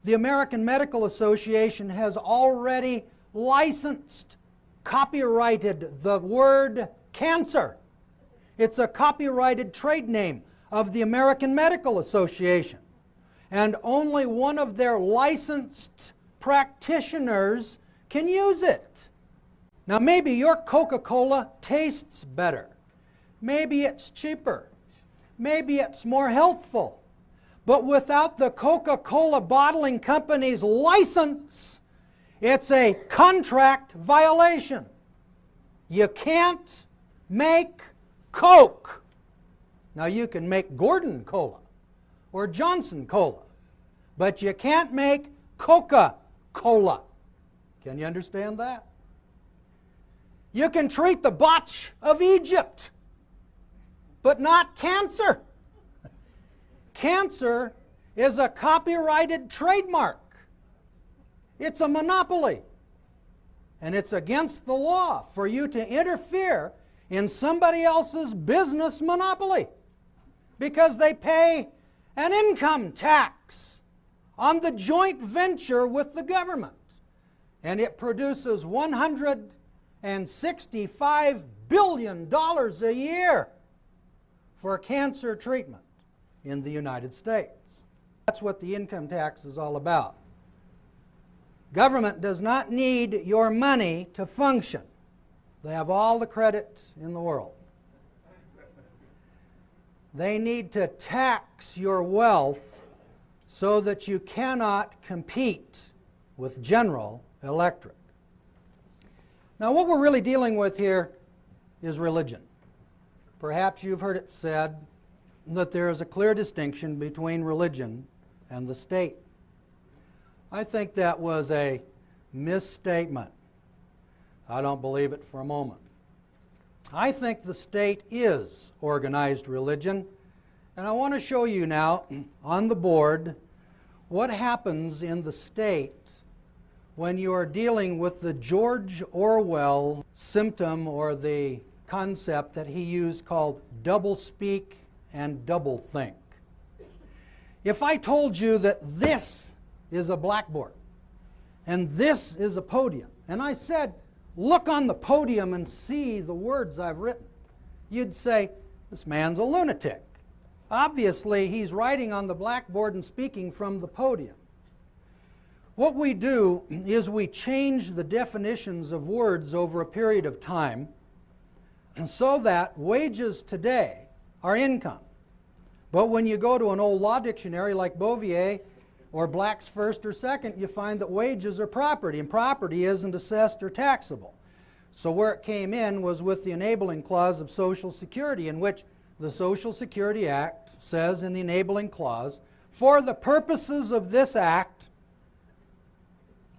the American Medical Association has already licensed, copyrighted the word cancer. It's a copyrighted trade name of the American Medical Association. And only one of their licensed practitioners can use it. Now maybe your Coca-Cola tastes better. Maybe it's cheaper. Maybe it's more healthful. But without the Coca-Cola bottling company's license, it's a contract violation. You can't make Coke. Now you can make Gordon Cola or Johnson Cola, but you can't make Coca-Cola. Can you understand that? You can treat the botch of Egypt, but not cancer. Cancer is a copyrighted trademark. It's a monopoly. And it's against the law for you to interfere in somebody else's business monopoly because they pay an income tax on the joint venture with the government. And it produces $165 billion a year for cancer treatment in the United States. That's what the income tax is all about. Government does not need your money to function. They have all the credit in the world. They need to tax your wealth so that you cannot compete with General Electric. Now, what we're really dealing with here is religion. Perhaps you've heard it said that there is a clear distinction between religion and the state. I think that was a misstatement. I don't believe it for a moment. I think the state is organized religion, and I want to show you now on the board what happens in the state when you are dealing with the George Orwell symptom or the concept that he used called doublespeak and doublethink. If I told you that this is a blackboard and this is a podium, and I said, look on the podium and see the words I've written, you'd say, this man's a lunatic. Obviously, he's writing on the blackboard and speaking from the podium. What we do is we change the definitions of words over a period of time so that wages today are income. But when you go to an old law dictionary like Bouvier or Black's First or Second, you find that wages are property, and property isn't assessed or taxable. So where it came in was with the enabling clause of Social Security, in which the Social Security Act says in the enabling clause, for the purposes of this act,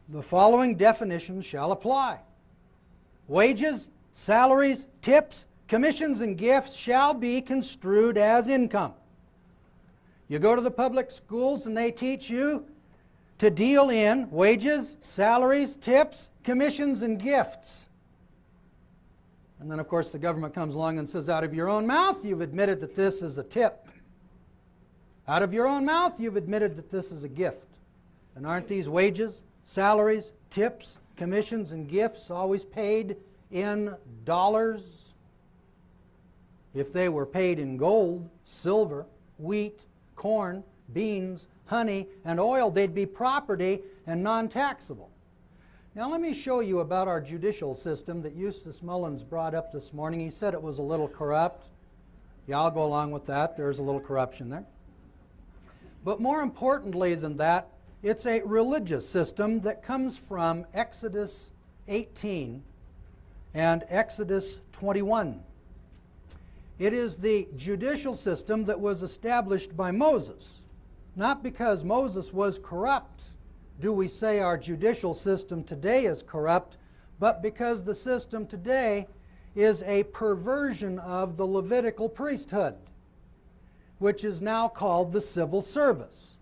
the following definitions shall apply. Wages, salaries, tips, commissions, and gifts shall be construed as income. You go to the public schools and they teach you to deal in wages, salaries, tips, commissions, and gifts. And then, of course, the government comes along and says, out of your own mouth, you've admitted that this is a tip. Out of your own mouth, you've admitted that this is a gift. And aren't these wages, salaries, tips, commissions, and gifts always paid in dollars? If they were paid in gold, silver, wheat, corn, beans, honey, and oil, they'd be property and non-taxable. Now let me show you about our judicial system that Eustace Mullins brought up this morning. He said it was a little corrupt. Yeah, I'll go along with that. There's a little corruption there. But more importantly than that, it's a religious system that comes from Exodus 18 and Exodus 21. It is the judicial system that was established by Moses. Not because Moses was corrupt do we say our judicial system today is corrupt, but because the system today is a perversion of the Levitical priesthood, which is now called the civil service.